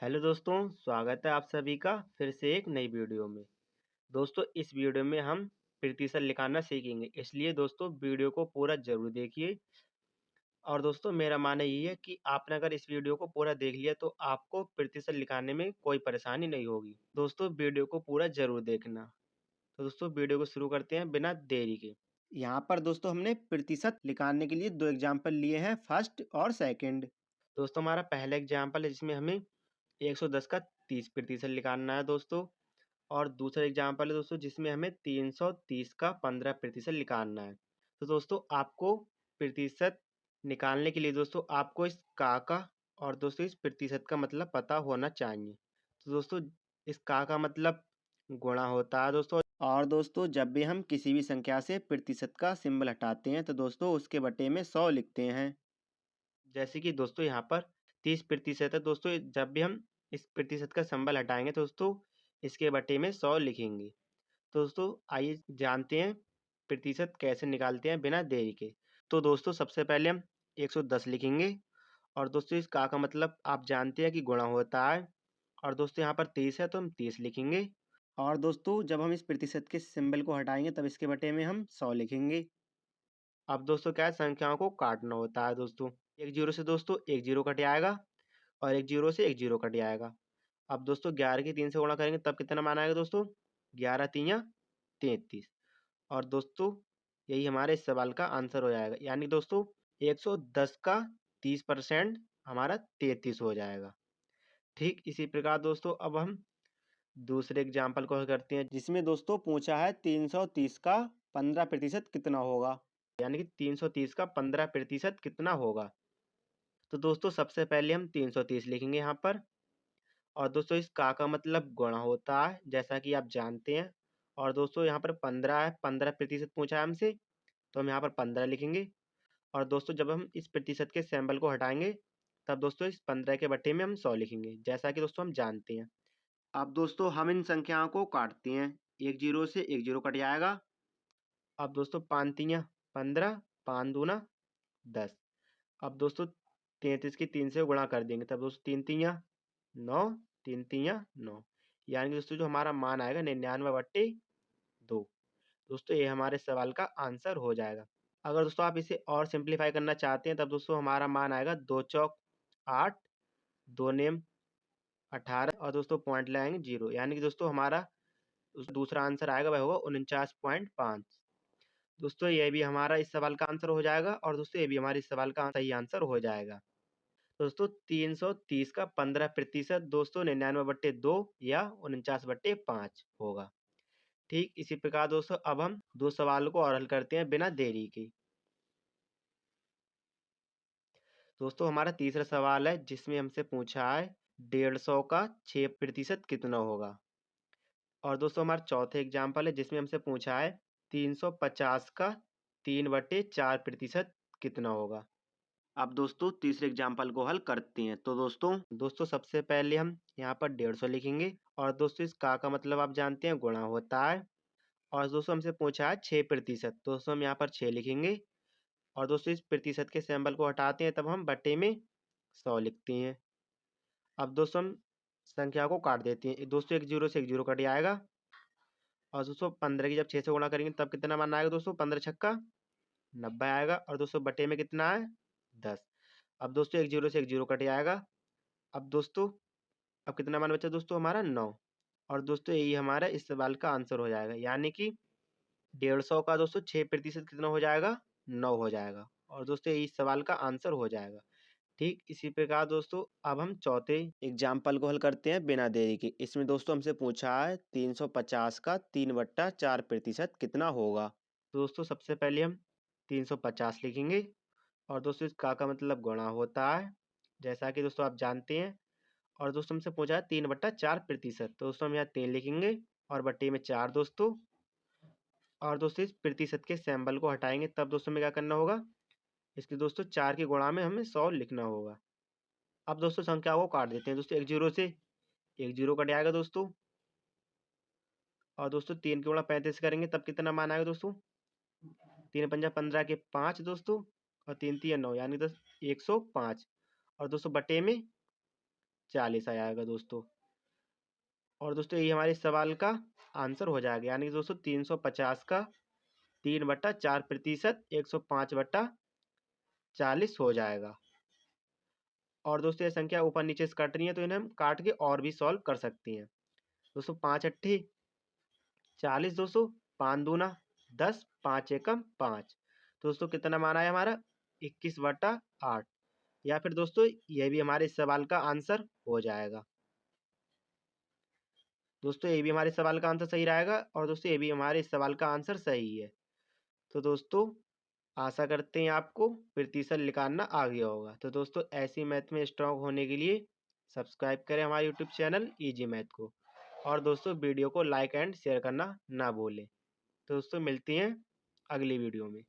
Hello दोस्तों, स्वागत है आप सभी का फिर से एक नई वीडियो में। दोस्तों इस वीडियो में हम प्रतिशत निकालना सीखेंगे, इसलिए दोस्तों वीडियो को पूरा ज़रूर देखिए। और दोस्तों मेरा मानना ये है कि आपने अगर इस वीडियो को पूरा देख लिया तो आपको प्रतिशत निकालने में कोई परेशानी नहीं होगी। दोस्तों वीडियो को पूरा ज़रूर देखना। तो दोस्तों वीडियो को शुरू करते हैं बिना देरी के। यहाँ पर दोस्तों हमने प्रतिशत निकालने के लिए दो एग्जाम्पल लिए हैं, फर्स्ट और सेकंड। दोस्तों हमारा पहला एग्जाम्पल है जिसमें हमें 110 का 30% निकालना है दोस्तों। और दूसरा एग्जाम्पल है दोस्तों जिसमें हमें 330 का 15% निकालना है। तो दोस्तों आपको प्रतिशत निकालने के लिए दोस्तों आपको इस का और दोस्तों इस प्रतिशत का मतलब पता होना चाहिए। तो दोस्तों इस का मतलब गुणा होता है दोस्तों। और दोस्तों जब भी हम किसी भी संख्या से प्रतिशत का सिंबल हटाते हैं तो दोस्तों उसके बटे में 100 लिखते हैं। जैसे कि दोस्तों यहाँ पर 30% है दोस्तों, जब भी हम इस प्रतिशत का सिंबल हटाएंगे तो दोस्तों इसके बटे में 100 लिखेंगे। तो दोस्तों आइए जानते हैं प्रतिशत कैसे निकालते हैं बिना देरी के। तो दोस्तों सबसे पहले हम 110 लिखेंगे। और दोस्तों इस का मतलब आप जानते हैं कि गुणा होता है। और दोस्तों यहाँ पर 30 है तो हम 30 लिखेंगे। और दोस्तों जब हम इस प्रतिशत के सिंबल को हटाएंगे तब इसके बटे में हम 100 लिखेंगे। अब दोस्तों क्या है, संख्याओं को काटना होता है दोस्तों। एक जीरो से दोस्तों एक जीरो कट जाएगा और एक जीरो से एक जीरो कट जाएगा। अब दोस्तों 11 की 3 से गुणा करेंगे तब कितना मान आएगा दोस्तों, 11 तिया 33। और दोस्तों यही हमारे इस सवाल का आंसर हो जाएगा, यानी दोस्तों 110 का 30% हमारा 33 हो जाएगा। ठीक इसी प्रकार दोस्तों अब हम दूसरे एग्जाम्पल को हल करते हैं, जिसमें दोस्तों पूछा है 330 का 15% कितना होगा, यानी कि 330 का 15% कितना होगा। तो दोस्तों सबसे पहले हम 330 लिखेंगे यहाँ पर। और दोस्तों इस का मतलब गुणा होता है जैसा कि आप जानते हैं। और दोस्तों यहाँ पर 15 है, 15% पूछा है हमसे, तो हम यहाँ पर 15 लिखेंगे। और दोस्तों जब हम इस प्रतिशत के सिंबल को हटाएंगे तब दोस्तों इस 15 के बटे में हम 100 लिखेंगे, जैसा कि दोस्तों हम जानते हैं। अब दोस्तों हम इन संख्याओं को काटते हैं, एक जीरो से एक जीरो कट जाएगा। अब दोस्तों 5 तिया 15, 5 दूना 10। अब दोस्तों 33 की 3 से गुणा कर देंगे तब दोस्तों 3 तिया 9, 3 तिया 9, यानी कि दोस्तों जो हमारा मान आएगा 99/2। दोस्तों ये हमारे सवाल का आंसर हो जाएगा। अगर दोस्तों आप इसे और सिंप्लीफाई करना चाहते हैं तब दोस्तों हमारा मान आएगा 2 चौक 8, 2 नेम 18 और दोस्तों पॉइंट लगाएंगे 0, यानी कि दोस्तों हमारा दूसरा आंसर आएगा वह होगा 49.5। दोस्तों ये भी हमारा इस सवाल का आंसर हो जाएगा और दोस्तों ये भी हमारे इस सवाल का सही आंसर हो जाएगा। दोस्तों 330 का 15% दोस्तों 99/2 या 49/5 होगा। ठीक इसी प्रकार दोस्तों अब हम दो सवालों को और हल करते हैं बिना देरी के। दोस्तों हमारा तीसरा सवाल है जिसमें हमसे पूछा है 150 का 6% कितना होगा। और दोस्तों हमारा चौथा एग्जाम्पल है जिसमें हमसे पूछा है 350 का 3/4% कितना होगा। अब दोस्तों तीसरे एग्जाम्पल को हल करते हैं। तो दोस्तों सबसे पहले हम यहाँ पर 150 लिखेंगे। और दोस्तों इस का मतलब आप जानते हैं गुणा होता है। और दोस्तों हमसे पूछा है 6%, दोस्तों हम यहाँ पर 6 लिखेंगे। और दोस्तों इस प्रतिशत के सिंबल को हटाते हैं तब हम बटे में 100 लिखते हैं। अब दोस्तों हम संख्या को काट देते हैं, दोस्तों एक जीरो से एक जीरो कट जाएगा। और दोस्तों 15 की जब 6 से गुणा करेंगे तब कितना मान आएगा दोस्तों, 15 छक्का 90 आएगा। और दोस्तों बटे में कितना है 10। अब दोस्तों एक जीरो से एक जीरो कट जाएगा। अब दोस्तों अब कितना मान बचा दोस्तों हमारा 9। और दोस्तों यही हमारा इस सवाल का आंसर हो जाएगा, यानी कि 150 का दोस्तों 6% कितना हो जाएगा, 9 हो जाएगा। और दोस्तों यही इस सवाल का आंसर हो जाएगा। ठीक इसी प्रकार दोस्तों अब हम चौथे एग्जाम्पल को हल करते हैं बिना देरी के। इसमें दोस्तों हमसे पूछा है 350 का 3/4% कितना होगा। तो दोस्तों सबसे पहले हम 350 लिखेंगे। और दोस्तों इस का मतलब गुणा होता है जैसा कि दोस्तों आप जानते हैं। और दोस्तों हमसे पूछा है 3/4%, तो दोस्तों हम यहाँ 3 लिखेंगे और बट्टे में 4 दोस्तों। और दोस्तों इस प्रतिशत के सिंबल को हटाएंगे तब दोस्तों हमें क्या करना होगा, इसके दोस्तों 4 के गुणा में हमें 100 लिखना होगा। अब दोस्तों संख्या को काट देते हैं, दोस्तों एक जीरो से एक जीरो कट जाएगा दोस्तों। और दोस्तों 3 के गुणा 35 करेंगे तब कितना मान आएगा दोस्तों, 3 पंजा 15 के 5 दोस्तों और 3 तिया 9, यानी 105। और दोस्तों बटे में 40 आ जाएगा दोस्तों। और दोस्तों ये हमारे सवाल का आंसर हो जाएगा, यानी कि दोस्तों 350 का 3/4% 105/40 हो जाएगा। और दोस्तों ये संख्या ऊपर नीचे से कट रही है, तो इन्हें हम काट के और भी सॉल्व कर सकती हैं। दोस्तों 5 अट्ठी 40, दोस्तों 5 दूना 10, 5 एकम 5। तो दोस्तों कितना मान आया हमारा 21/8। या फिर दोस्तों ये भी हमारे इस सवाल का आंसर हो जाएगा। दोस्तों ये भी हमारे सवाल का आंसर सही रहेगा, और दोस्तों ये भी हमारे इस सवाल का आंसर सही है। तो दोस्तों आशा करते हैं आपको प्रतिशत निकालना आ गया होगा। तो दोस्तों ऐसी मैथ में स्ट्रांग होने के लिए सब्सक्राइब करें हमारे यूट्यूब चैनल इजी मैथ को, और दोस्तों वीडियो को लाइक एंड शेयर करना ना भूलें। तो दोस्तों मिलती हैं अगली वीडियो में।